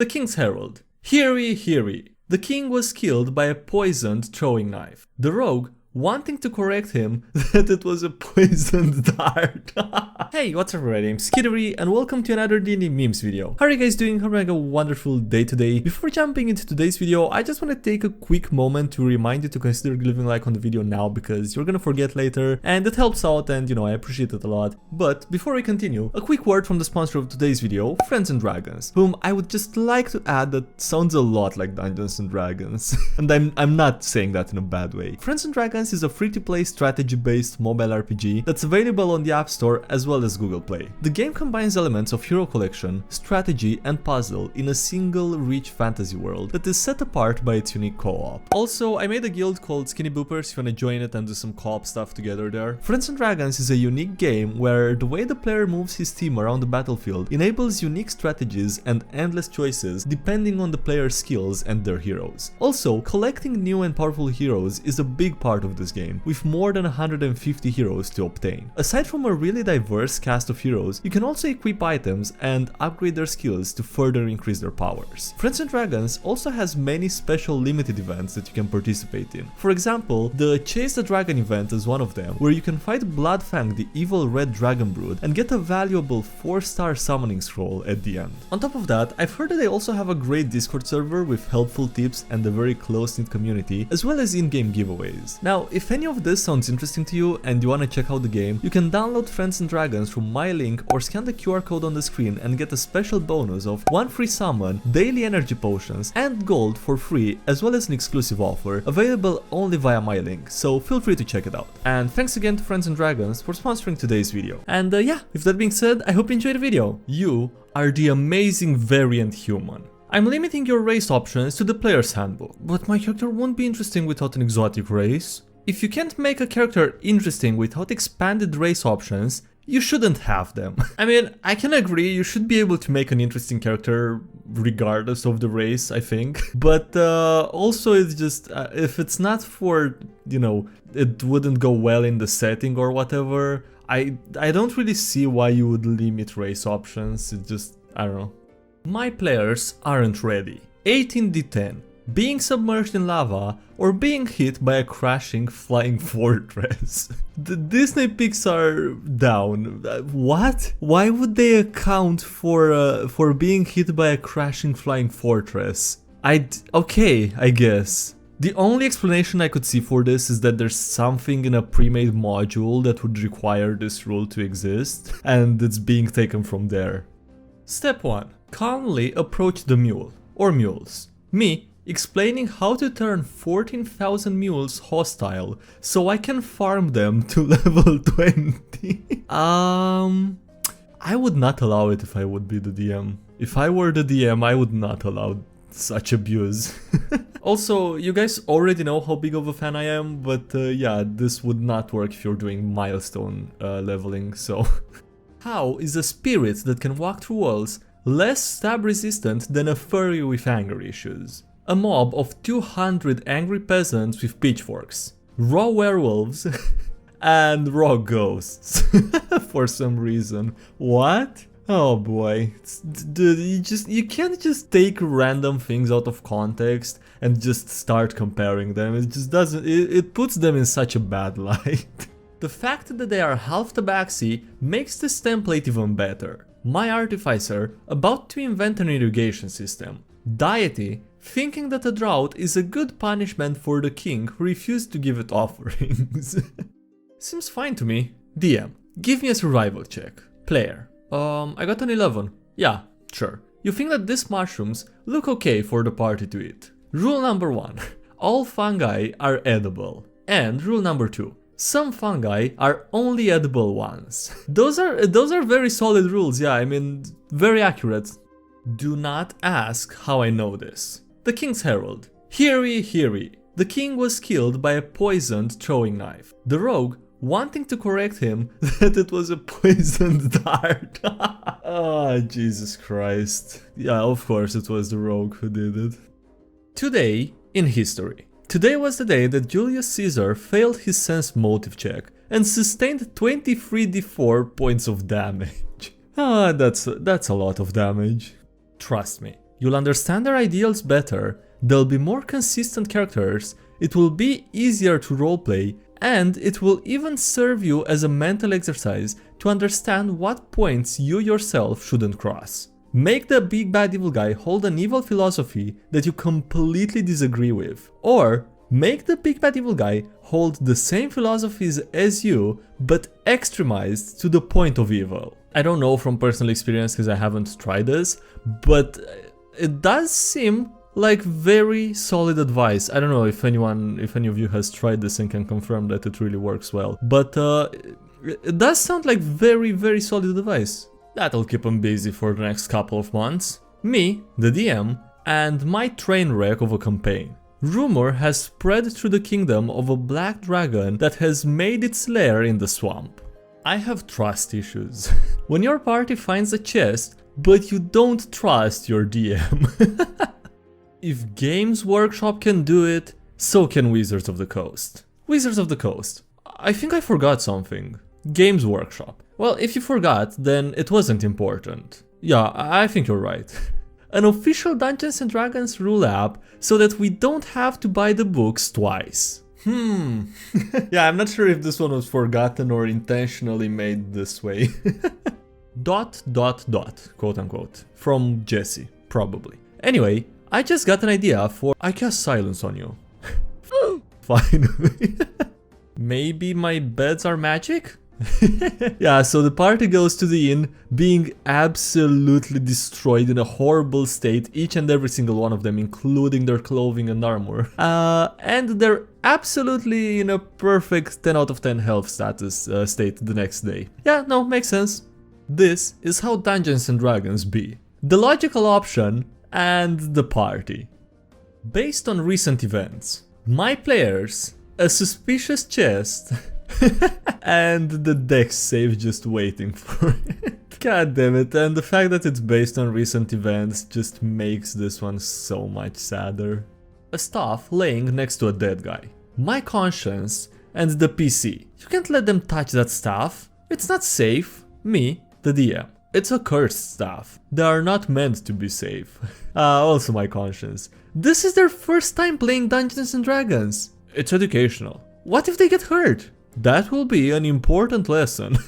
The King's Herald. Hear ye, hear ye. The king was killed by a poisoned throwing knife. The rogue, wanting to correct him that it was a poisoned dart. Hey, what's up everybody, I'm SkyDieRay and welcome to another DnDMemes video. How are you guys doing? Hope you're having a wonderful day today. Before jumping into today's video, I just want to take a quick moment to remind you to consider leaving a like on the video now because you're gonna forget later and it helps out and I appreciate it a lot. But before we continue, a quick word from the sponsor of today's video, Friends and Dragons, whom I would just like to add that sounds a lot like Dungeons and Dragons. And I'm not saying that in a bad way. Friends and Dragons is a free-to-play strategy-based mobile RPG that's available on the App Store as well as Google Play. The game combines elements of hero collection, strategy and puzzle in a single rich fantasy world that is set apart by its unique co-op. Also, I made a guild called Skinny Boopers if you wanna join it and do some co-op stuff together there. Friends and Dragons is a unique game where the way the player moves his team around the battlefield enables unique strategies and endless choices depending on the player's skills and their heroes. Also, collecting new and powerful heroes is a big part of this game, with more than 150 heroes to obtain. Aside from a really diverse cast of heroes, you can also equip items and upgrade their skills to further increase their powers. Friends and Dragons also has many special limited events that you can participate in. For example, the Chase the Dragon event is one of them, where you can fight Bloodfang, the evil red dragon brood, and get a valuable 4-star summoning scroll at the end. On top of that, I've heard that they also have a great Discord server with helpful tips and a very close-knit community, as well as in-game giveaways. Now, if any of this sounds interesting to you and you want to check out the game, you can download Friends and Dragons from my link or scan the QR code on the screen and get a special bonus of 1 free summon, daily energy potions, and gold for free, as well as an exclusive offer, available only via my link, so feel free to check it out. And thanks again to Friends and Dragons for sponsoring today's video. And yeah, with that being said, I hope you enjoyed the video. You are the amazing variant human. I'm limiting your race options to the player's handbook, but my character won't be interesting without an exotic race. If you can't make a character interesting without expanded race options, you shouldn't have them. I mean, I can agree, you should be able to make an interesting character regardless of the race, I think. But also it's just, if it's not for, you know, it wouldn't go well in the setting or whatever, I don't really see why you would limit race options. It just, I don't know. My players aren't ready. 18d10. Being submerged in lava, or being hit by a crashing flying fortress. The Disney Pixar down. What? Why would they account for being hit by a crashing flying fortress? Okay, I guess. The only explanation I could see for this is that there's something in a pre-made module that would require this rule to exist, and it's being taken from there. Step 1. Calmly approach the mule, or mules. Me, explaining how to turn 14,000 mules hostile so I can farm them to level 20. I would not allow it if I would be the DM. If I were the DM, I would not allow such abuse. Also, you guys already know how big of a fan I am, but yeah, this would not work if you're doing milestone leveling, so... How is a spirit that can walk through walls less stab resistant than a furry with anger issues? A mob of 200 angry peasants with pitchforks, raw werewolves, and raw ghosts. For some reason. What? Oh boy. Dude, you can't just take random things out of context and just start comparing them. It just doesn't, it puts them in such a bad light. The fact that they are half tabaxi makes this template even better. My artificer, about to invent an irrigation system. Deity, thinking that a drought is a good punishment for the king who refused to give it offerings. Seems fine to me. DM, give me a survival check. Player, I got an 11. Yeah, sure. You think that these mushrooms look okay for the party to eat. Rule number 1. All fungi are edible. And rule number 2. Some fungi are only edible once. Those are very solid rules, yeah, I mean, very accurate. Do not ask how I know this. The King's Herald. Hear ye, hear ye. The king was killed by a poisoned throwing knife. The rogue, wanting to correct him that it was a poisoned dart. Ah, Jesus Christ. Yeah, of course it was the rogue who did it. Today in history. Today was the day that Julius Caesar failed his sense motive check and sustained 23d4 points of damage. Ah, that's a lot of damage. Trust me, You'll understand their ideals better, there'll be more consistent characters, it will be easier to roleplay, and it will even serve you as a mental exercise to understand what points you yourself shouldn't cross. Make the big bad evil guy hold an evil philosophy that you completely disagree with, or make the big bad evil guy hold the same philosophies as you, but extremized to the point of evil. I don't know from personal experience because I haven't tried this, but it does seem like very solid advice. I don't know if any of you has tried this and can confirm that it really works well, but it does sound like very solid advice. That'll keep him busy for the next couple of months. Me, the DM, and my train wreck of a campaign. Rumor has spread through the kingdom of a black dragon that has made its lair in the swamp. I have trust issues. When your party finds a chest, but you don't trust your DM. If Games Workshop can do it, so can Wizards of the Coast. Wizards of the Coast. I think I forgot something. Games Workshop. Well, if you forgot, then it wasn't important. Yeah, I think you're right. An official Dungeons & Dragons rule app so that we don't have to buy the books twice. Yeah, I'm not sure if this one was forgotten or intentionally made this way. ... quote unquote. From Jesse, probably. Anyway, I just got an idea for... I cast silence on you. Finally. Maybe my beds are magic? Yeah, so the party goes to the inn, being absolutely destroyed in a horrible state, each and every single one of them, including their clothing and armor. And they're absolutely in a perfect 10 out of 10 health status state the next day. Yeah, no, makes sense. This is how Dungeons & Dragons be. The logical option and the party. Based on recent events, my players, a suspicious chest, and the dex save just waiting for it. God damn it, and the fact that it's based on recent events just makes this one so much sadder. A staff laying next to a dead guy. My conscience and the PC. You can't let them touch that staff. It's not safe. Me, the DM. It's a cursed staff. They are not meant to be safe. Also my conscience. This is their first time playing Dungeons & Dragons. It's educational. What if they get hurt? That will be an important lesson.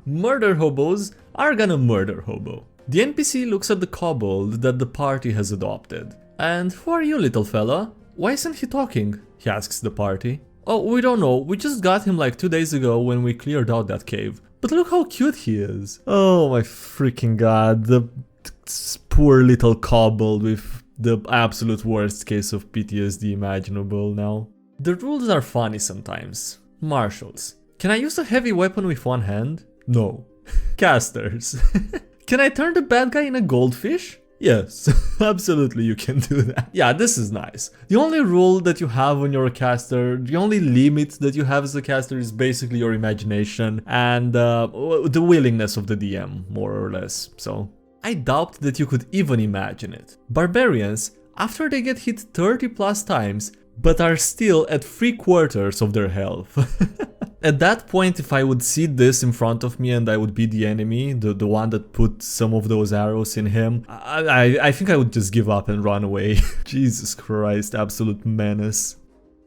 Murder hobos are gonna murder hobo. The NPC looks at the kobold that the party has adopted. And who are you, little fella? Why isn't he talking? He asks the party. Oh, we don't know. We just got him like 2 days ago when we cleared out that cave. But look how cute he is. Oh my freaking god. The poor little kobold with the absolute worst case of PTSD imaginable now. The rules are funny sometimes. Marshals. Can I use a heavy weapon with one hand? No. Casters. Can I turn the bad guy in a goldfish? Yes, absolutely you can do that. Yeah, this is nice. The only rule that you have when you're a caster, the only limit that you have as a caster is basically your imagination and the willingness of the DM, more or less. So, I doubt that you could even imagine it. Barbarians, after they get hit 30 plus times, but are still at 3/4 of their health. At that point, if I would see this in front of me and I would be the enemy, the one that put some of those arrows in him, I think I would just give up and run away. Jesus Christ, absolute menace.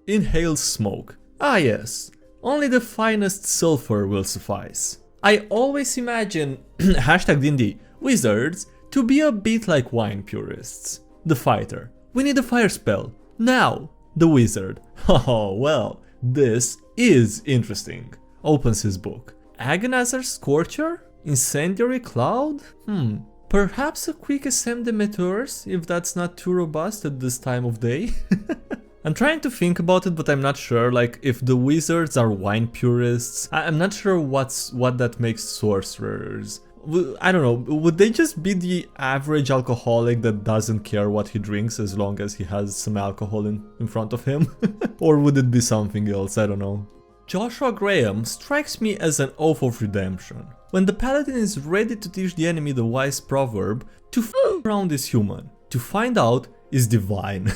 Inhale smoke. Ah yes, only the finest sulfur will suffice. I always imagine, hashtag DnD, wizards to be a bit like wine purists. The fighter. We need a fire spell. Now. The wizard. Oh, well, this is interesting. Opens his book. Agonizer Scorcher? Incendiary Cloud? Perhaps a quick SM de Meteors, if that's not too robust at this time of day. I'm trying to think about it, but I'm not sure, like, if the wizards are wine purists, I'm not sure what that makes sorcerers. I don't know, would they just be the average alcoholic that doesn't care what he drinks as long as he has some alcohol in front of him? Or would it be something else? I don't know. Joshua Graham strikes me as an oath of redemption. When the paladin is ready to teach the enemy the wise proverb, to f around is human, to find out is divine.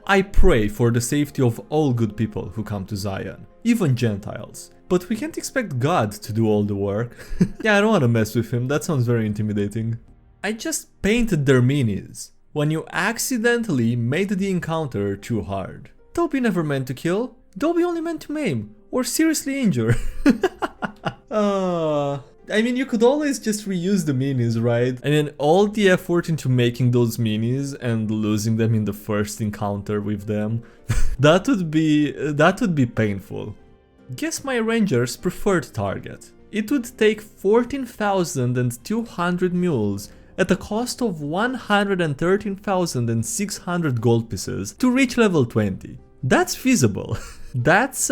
I pray for the safety of all good people who come to Zion, even Gentiles. But we can't expect God to do all the work. Yeah, I don't want to mess with him, that sounds very intimidating. I just painted their minis. When you accidentally made the encounter too hard. Dobby never meant to kill. Dobby only meant to maim or seriously injure. I mean, you could always just reuse the minis, right? I mean, all the effort into making those minis and losing them in the first encounter with them, that would be painful. Guess my ranger's preferred target. It would take 14,200 mules at a cost of 113,600 gold pieces to reach level 20. That's feasible. That's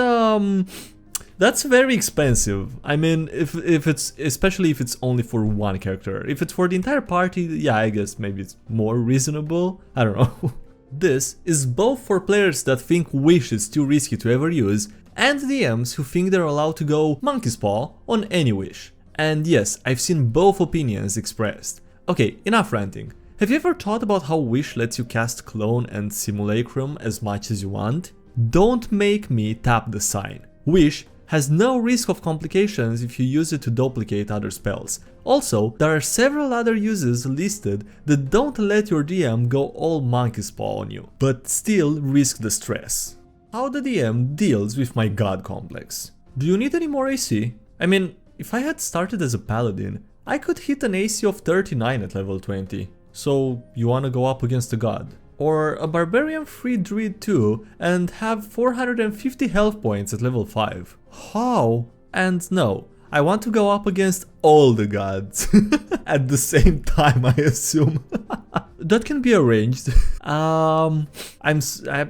very expensive. I mean, if it's, especially if it's only for one character. If it's for the entire party, yeah, I guess maybe it's more reasonable. I don't know. This is both for players that think Wish is too risky to ever use, and DMs who think they're allowed to go monkey's paw on any Wish. And yes, I've seen both opinions expressed. Okay, enough ranting. Have you ever thought about how Wish lets you cast Clone and Simulacrum as much as you want? Don't make me tap the sign. Wish has no risk of complications if you use it to duplicate other spells. Also, there are several other uses listed that don't let your DM go all monkey's paw on you, but still risk the stress. How the DM deals with my god complex. Do you need any more AC? I mean, if I had started as a paladin, I could hit an AC of 39 at level 20. So you wanna go up against a god? Or a barbarian free druid too and have 450 health points at level 5. How? And no, I want to go up against all the gods at the same time, I assume. That can be arranged.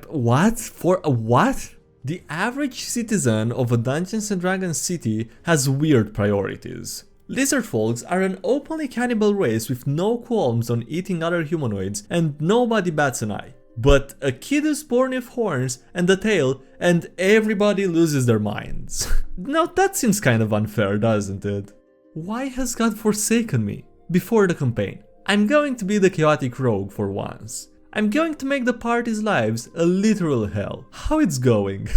What? For what? The average citizen of a Dungeons and Dragons city has weird priorities. Lizard folks are an openly cannibal race with no qualms on eating other humanoids and nobody bats an eye. But a kid is born with horns and a tail and everybody loses their minds. Now that seems kind of unfair, doesn't it? Why has God forsaken me? Before the campaign, I'm going to be the chaotic rogue for once. I'm going to make the party's lives a literal hell. How it's going?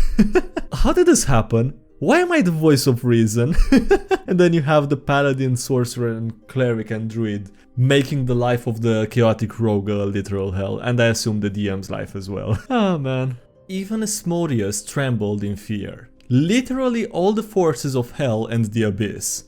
How did this happen? Why am I the voice of reason? And then you have the paladin, sorcerer and cleric and druid making the life of the chaotic rogue a literal hell, and I assume the DM's life as well. Oh man. Even Asmodeus trembled in fear. Literally all the forces of hell and the abyss.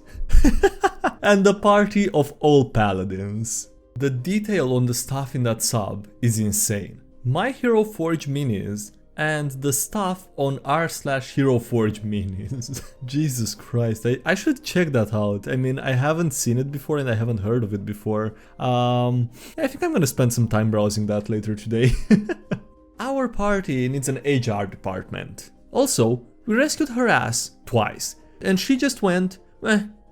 And the party of all paladins. The detail on the stuff in that sub is insane. My Hero Forge minis and the stuff on r/HeroForge minis. Jesus Christ, I should check that out. I mean, I haven't seen it before and I haven't heard of it before. I think I'm gonna spend some time browsing that later today. Our party needs an HR department. Also, we rescued her ass twice, and she just went,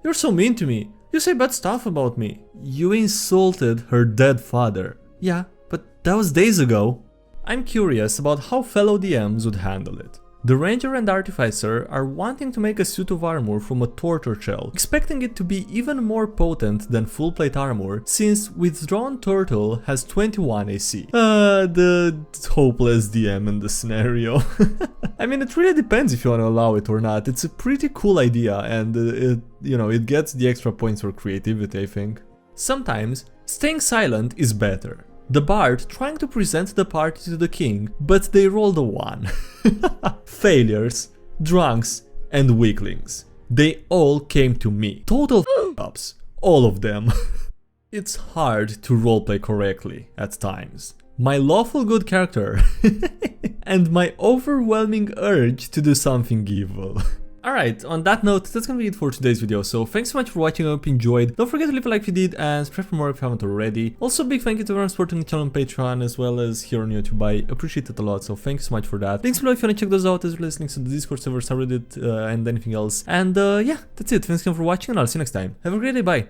you're so mean to me. You say bad stuff about me. You insulted her dead father. Yeah, but that was days ago. I'm curious about how fellow DMs would handle it. The Ranger and Artificer are wanting to make a suit of armor from a torture shell, expecting it to be even more potent than full plate armor, since Withdrawn Turtle has 21 AC. The hopeless DM in the scenario. I mean, it really depends if you want to allow it or not. It's a pretty cool idea and it gets the extra points for creativity, I think. Sometimes, staying silent is better. The bard trying to present the party to the king, but they rolled a 1. Failures, drunks, and weaklings. They all came to me. Total f***ups. All of them. It's hard to roleplay correctly at times. My lawful good character and my overwhelming urge to do something evil. Alright, on that note, that's gonna be it for today's video, so thanks so much for watching, I hope you enjoyed. Don't forget to leave a like if you did, and subscribe for more if you haven't already. Also, big thank you to everyone supporting the channel on Patreon, as well as here on YouTube, I appreciate it a lot, so thanks so much for that. Links below if you wanna check those out, as well as links to the Discord server, Reddit, and anything else. And yeah, that's it, thanks again for watching, and I'll see you next time. Have a great day, bye!